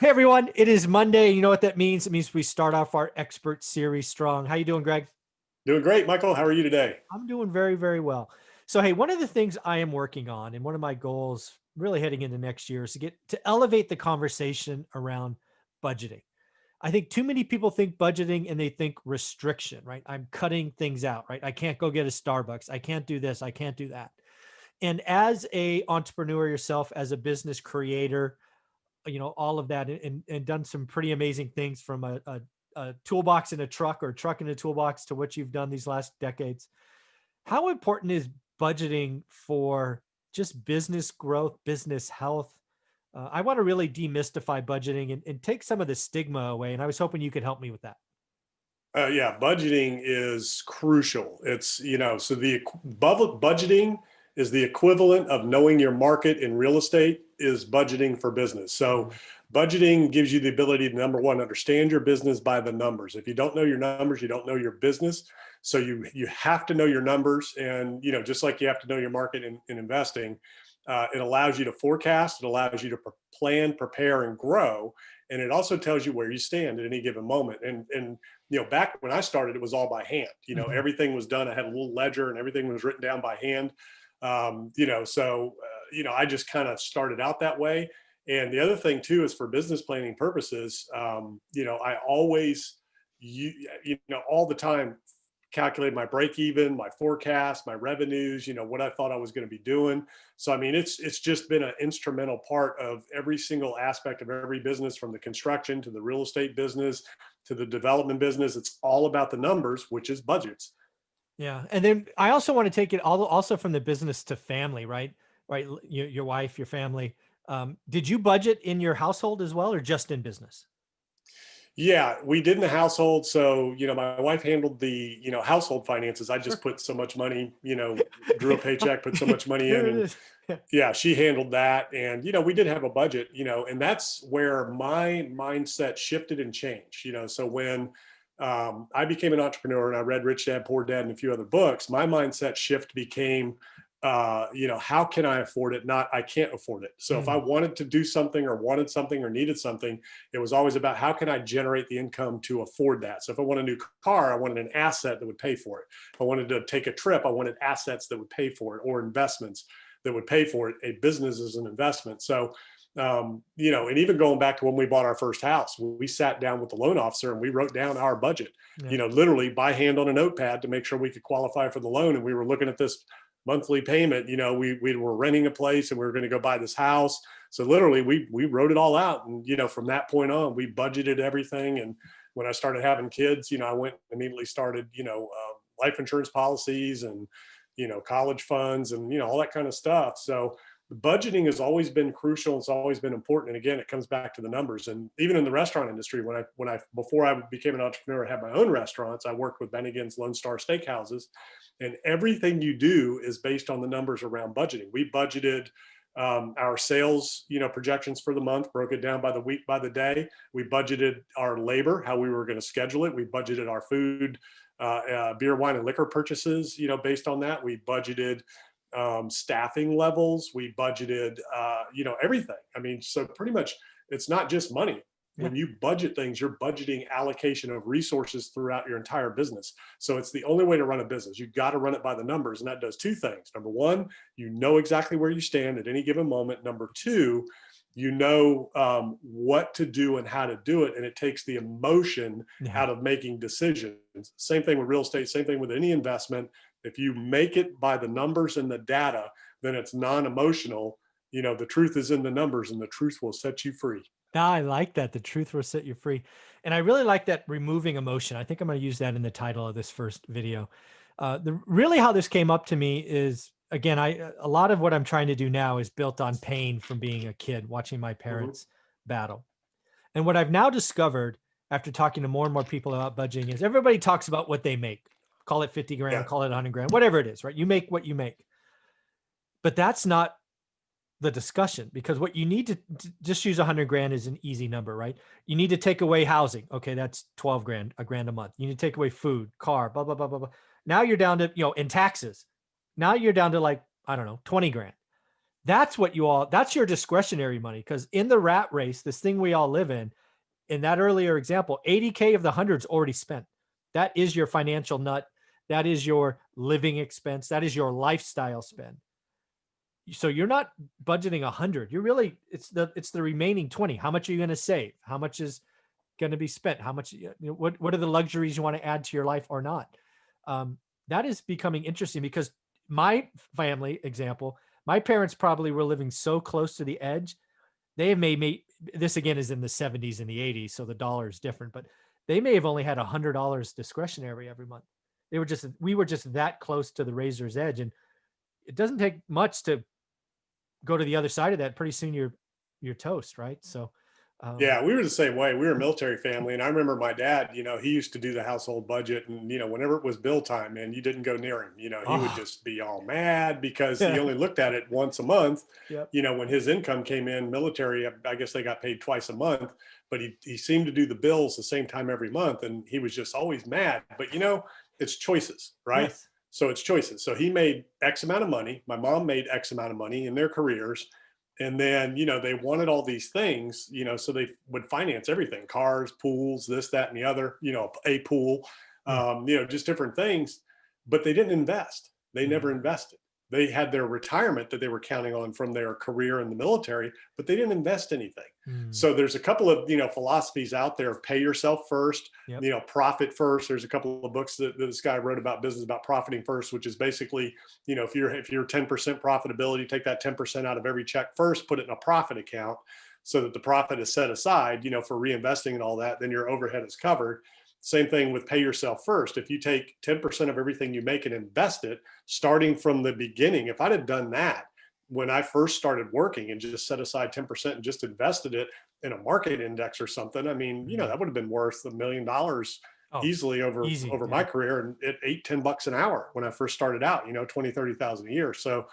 Hey everyone, it is Monday. You know what that means? It means we start off our expert series strong. How you doing, Greg? Doing great, Michael. How are you today? I'm doing very, very well. So, hey, one of the things I am working on, and one of my goals really heading into next year, is to get to elevate the conversation around budgeting. I think too many people think budgeting and they think restriction, right? I'm cutting things out, right? I can't go get a Starbucks. I can't do this. I can't do that. And as a entrepreneur yourself, as a business creator, all of that, and done some pretty amazing things from a toolbox in a truck or a truck in a toolbox to what you've done these last decades. How important is budgeting for just business growth, business health? I want to really demystify budgeting and take some of the stigma away. And I was hoping you could help me with that. Yeah, budgeting is crucial. So budgeting is the equivalent of knowing your market in real estate is budgeting for business. So Mhm. budgeting gives you the ability to, number one, understand your business by the numbers. If you don't know your numbers, you don't know your business. So you have to know your numbers, and just like you have to know your market in investing, it allows you to forecast. It allows you to plan, prepare, and grow, and it also tells you where you stand at any given moment. And back when I started, it was all by hand. Mhm. Everything was done. I had a little ledger, and everything was written down by hand. I just kind of started out that way. And the other thing too is for business planning purposes. I always, all the time calculate my break even, my forecast, my revenues, what I thought I was going to be doing. So, I mean, it's just been an instrumental part of every single aspect of every business, from the construction to the real estate business to the development business. It's all about the numbers, which is budgets. Yeah. And then I also want to take it also from the business to family, right? Right. Your wife, your family. Did you budget in your household as well, or just in business? Yeah, we did in the household. So, my wife handled the, household finances. I just Sure. put so much money, drew a paycheck, put so much money in. Here it And is. Yeah. yeah, she handled that. And, we did have a budget, and that's where my mindset shifted and changed. So when I became an entrepreneur and I read Rich Dad, Poor Dad and a few other books, my mindset shift became, how can I afford it? Not, I can't afford it. So if I Mm, wanted to do something or wanted something or needed something, it was always about how can I generate the income to afford that. So if I want a new car, I wanted an asset that would pay for it. If I wanted to take a trip, I wanted assets that would pay for it, or investments that would pay for it. A business is an investment. So, and even going back to when we bought our first house, we sat down with the loan officer and we wrote down our budget, yeah. literally by hand on a notepad to make sure we could qualify for the loan. And we were looking at this monthly payment. We were renting a place and we were going to go buy this house. So literally we wrote it all out. And, from that point on, we budgeted everything. And when I started having kids, I went immediately started, life insurance policies and, college funds and, all that kind of stuff. So budgeting has always been crucial. It's always been important. And again, it comes back to the numbers. And even in the restaurant industry, before I became an entrepreneur, I had my own restaurants. I worked with Bennigan's Lone Star Steakhouses, and everything you do is based on the numbers around budgeting. We budgeted our sales, projections for the month, broke it down by the week, by the day. We budgeted our labor, how we were going to schedule it. We budgeted our food, beer, wine, and liquor purchases, based on that. We budgeted staffing levels. We budgeted, everything. I mean, so pretty much it's not just money. Yeah. When you budget things, you're budgeting allocation of resources throughout your entire business. So it's the only way to run a business. You've got to run it by the numbers. And that does two things. Number one, you know exactly where you stand at any given moment. Number two, what to do and how to do it. And it takes the emotion Yeah. out of making decisions. Same thing with real estate, same thing with any investment. If you make it by the numbers and the data, then it's non-emotional. The truth is in the numbers, and the truth will set you free. Now I like that. The truth will set you free. And I really like that, removing emotion. I think I'm going to use that in the title of this first video. Really how this came up to me is, again, a lot of what I'm trying to do now is built on pain from being a kid, watching my Mhm. parents battle. And what I've now discovered after talking to more and more people about budgeting is everybody talks about what they make. Call it 50 grand, Yeah. call it 100 grand, whatever it is, right? You make what you make. But that's not the discussion, because what you need to just use 100 grand is an easy number, right? You need to take away housing. Okay. That's 12 grand, a grand a month. You need to take away food, car, blah, blah, blah, blah, blah. Now you're down to, in taxes. Now you're down to, like, I don't know, 20 grand. That's what that's your discretionary money. Because in the rat race, this thing we all live in that earlier example, 80K of the hundred's already spent. That is your financial nut. That is your living expense. That is your lifestyle spend. So you're not budgeting 100. You're really, it's the remaining 20. How much are you going to save? How much is going to be spent? How much, what are the luxuries you want to add to your life or not? That is becoming interesting because my family example, my parents probably were living so close to the edge. They may make, this again is in the 70s and the 80s, so the dollar is different, but they may have only had $100 discretionary every month. We were just that close to the razor's edge. And it doesn't take much to go to the other side of that. Pretty soon you're toast, right? So Yeah, we were the same way. We were a military family, and I remember my dad. He used to do the household budget, and whenever it was bill time, man, you didn't go near him. He would oh just be all mad because he only looked at it once a month. yep. When his income came in, military, I guess they got paid twice a month, but he seemed to do the bills the same time every month, and he was just always mad. But it's choices, right? Yes. So it's choices. So he made X amount of money. My mom made X amount of money in their careers, and then they wanted all these things, so they would finance everything: cars, pools, this, that, and the other, a pool, Yeah. just different things. But they didn't invest. They Mhm. never invested. They had their retirement that they were counting on from their career in the military, but they didn't invest anything. Mm. So there's a couple of philosophies out there of pay yourself first, Yep. profit first. There's a couple of books that this guy wrote about business, about profiting first, which is basically, if you're 10% profitability, take that 10% out of every check first, put it in a profit account so that the profit is set aside, for reinvesting and all that, then your overhead is covered. Same thing with pay yourself first. If you take 10% of everything you make and invest it, starting from the beginning, if I'd have done that when I first started working and just set aside 10% and just invested it in a market index or something, I mean, Mhm. that would have been worth $1 million Oh, easily over easy. over Yeah. my career, and at 8-10 bucks an hour when I first started out, 20-30,000 a year. So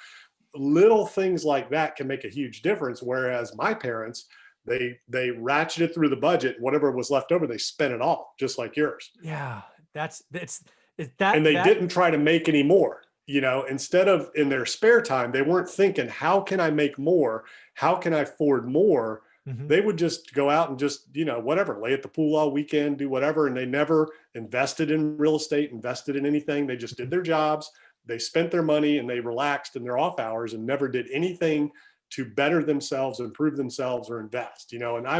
little things like that can make a huge difference. Whereas my parents, they ratcheted through the budget, whatever was left over, they spent it all, just like yours. Yeah. That's And that they that didn't try to make any more. Instead of in their spare time, they weren't thinking, how can I make more? How can I afford more? Mhm. They would just go out and just, whatever, lay at the pool all weekend, do whatever. And they never invested in real estate, invested in anything. They just did Mhm. their jobs. They spent their money and they relaxed in their off hours and never did anything to better themselves, improve themselves, or invest. And I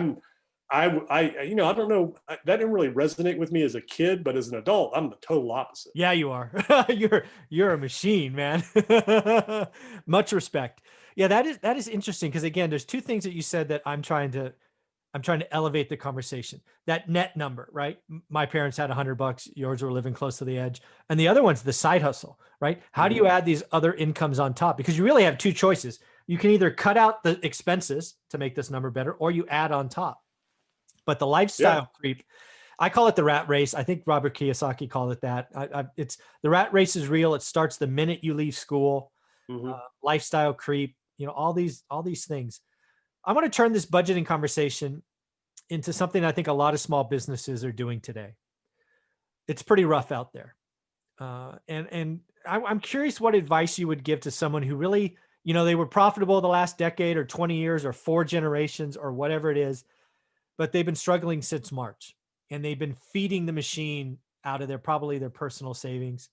don't know, that didn't really resonate with me as a kid, but as an adult, I'm the total opposite. Yeah, you are. You're a machine, man. Much respect. Yeah, that is interesting because again, there's two things that you said that I'm trying to elevate the conversation. That net number, right? My parents had $100, yours were living close to the edge. And the other one's the side hustle, right? How do Mhm. you add these other incomes on top? Because you really have two choices. You can either cut out the expenses to make this number better, or you add on top. But the Yeah. lifestyle creep, I call it the rat race. I think Robert Kiyosaki called it that. It's the rat race is real. It starts the minute you leave school. Hmm. Lifestyle creep, all these things. I want to turn this budgeting conversation into something I think a lot of small businesses are doing today. It's pretty rough out there. I'm curious what advice you would give to someone who really, they were profitable the last decade or 20 years or four generations or whatever it is, but they've been struggling since March and they've been feeding the machine out of probably their personal savings.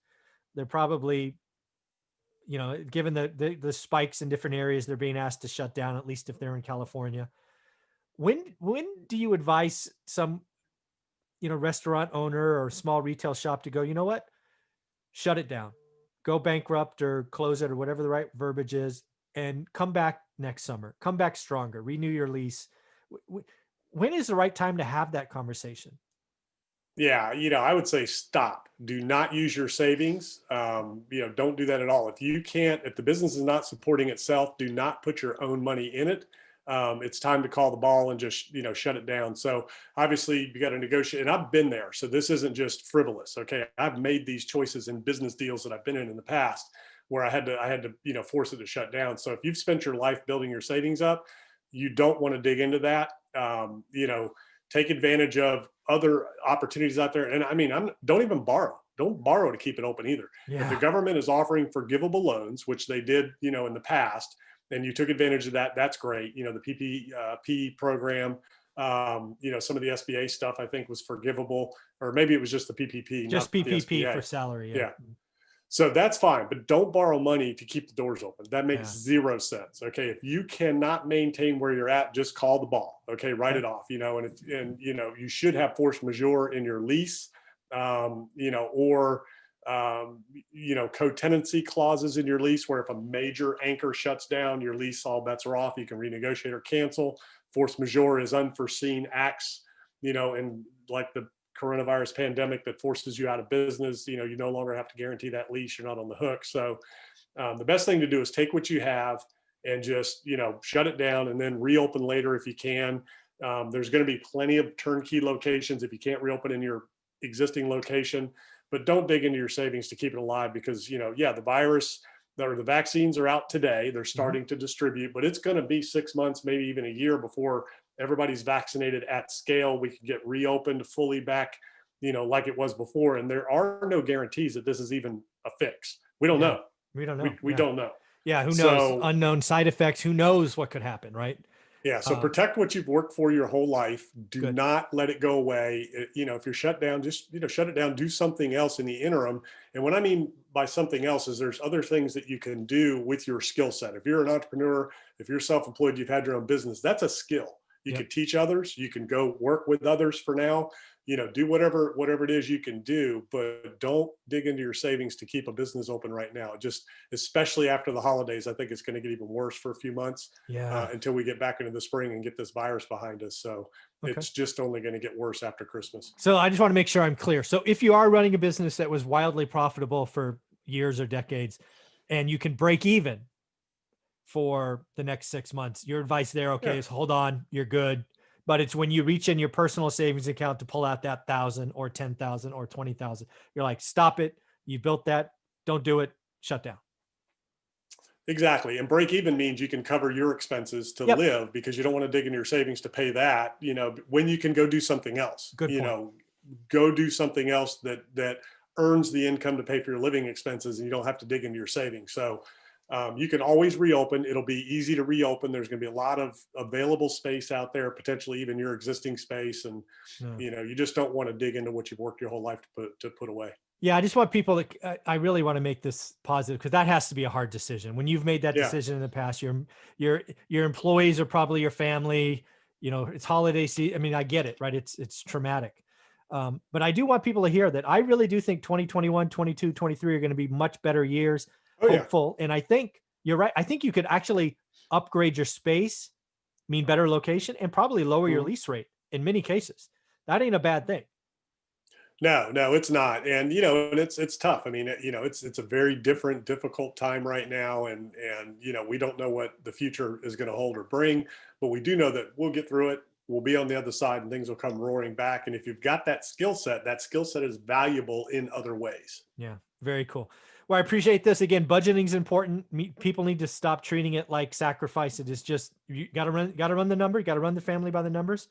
They're probably, given the spikes in different areas, they're being asked to shut down, at least if they're in California. When do you advise some, restaurant owner or small retail shop to go, you know what? Shut it down, go bankrupt or close it or whatever the right verbiage is, and come back next summer, come back stronger, renew your lease. When is the right time to have that conversation? Yeah, I would say stop. Do not use your savings. Don't do that at all. If the business is not supporting itself, do not put your own money in it. It's time to call the ball and just, shut it down. So obviously you got to negotiate, and I've been there. So this isn't just frivolous. Okay. I've made these choices in business deals that I've been in the past where I had to, force it to shut down. So if you've spent your life building your savings up, you don't want to dig into that. Take advantage of other opportunities out there. And I mean, don't even borrow. Don't borrow to keep it open either. If the Yeah. government is offering forgivable loans, which they did, in the past, and you took advantage of that, that's great. The PPP program, some of the SBA stuff I think was forgivable, or maybe it was just the PPP, not Just the PPP SBA. for salary. Yeah. Yeah. So that's fine, but don't borrow money to keep the doors open. That makes Yeah. zero sense. Okay. If you cannot maintain where you're at, just call the ball. Okay. Write it off, you should have force majeure in your lease, or, co-tenancy clauses in your lease, where if a major anchor shuts down your lease, all bets are off. You can renegotiate or cancel. Force majeure is unforeseen acts, and like the coronavirus pandemic that forces you out of business, you no longer have to guarantee that lease. You're not on the hook. So the best thing to do is take what you have and just, shut it down and then reopen later if you can. There's going to be plenty of turnkey locations if you can't reopen in your existing location, but don't dig into your savings to keep it alive, because, the virus or the vaccines are out today. They're starting to distribute, but it's going to be 6 months, maybe even a year before everybody's vaccinated at scale. We can get reopened fully back, like it was before. And there are no guarantees that this is even a fix. We don't know. We don't know. We don't know. Yeah. Who knows? So Unknown side effects. Who knows what could happen, right? yeah. So protect what you've worked for your whole life. Do not let it go away. If you're shut down, just, shut it down, do something else in the interim. And what I mean by something else is there's other things that you can do with your skill set. If you're an entrepreneur, if you're self-employed, you've had your own business, that's a skill. You can teach others. You can go work with others for now. Do whatever it is you can do, but don't dig into your savings to keep a business open right now. Just, especially after the holidays, I think it's going to get even worse for a few months until we get back into the spring and get this virus behind us. So it's just only going to get worse after Christmas. So I just want to make sure I'm clear. So if you are running a business that was wildly profitable for years or decades, and you can break even for the next 6 months, your advice there, is hold on, you're good. But it's when you reach in your personal savings account to pull out that 1,000 or 10,000 or 20,000, you're like, stop it. You built that. Don't do it. Shut down. Exactly. And break even means you can cover your expenses to live, because you don't want to dig into your savings to pay that, when you can go do something else. Good point. Go do something else that earns the income to pay for your living expenses, and you don't have to dig into your savings. So you can always reopen. It'll be easy to reopen. There's going to be a lot of available space out there, potentially even your existing space. And, you just don't want to dig into what you've worked your whole life to put away. Yeah. I just want people to, I really want to make this positive, because that has to be a hard decision. When you've made that decision in the past, your employees are probably your family, it's holiday season. I mean, I get it, right? It's traumatic. But I do want people to hear that I really do think 2021, 22, 23 are going to be much better years. Hopeful. And I think you're right. I think you could actually upgrade your space, mean better location, and probably lower your lease rate in many cases. That ain't a bad thing. No, it's not. And, and it's tough. I mean, it's a very difficult time right now. And, we don't know what the future is going to hold or bring, but we do know that we'll get through it. We'll be on the other side, and things will come roaring back. And if you've got that skill set is valuable in other ways. Yeah. Very cool. Well, I appreciate this. Again, budgeting is important. People need to stop treating it like sacrifice. It is just, you got to run the number. You got to run the family by the numbers.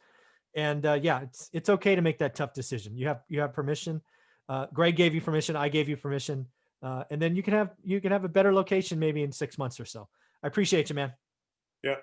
And it's okay to make that tough decision. You have permission. Greg gave you permission. I gave you permission. And then you can have a better location maybe in 6 months or so. I appreciate you, man. Yeah.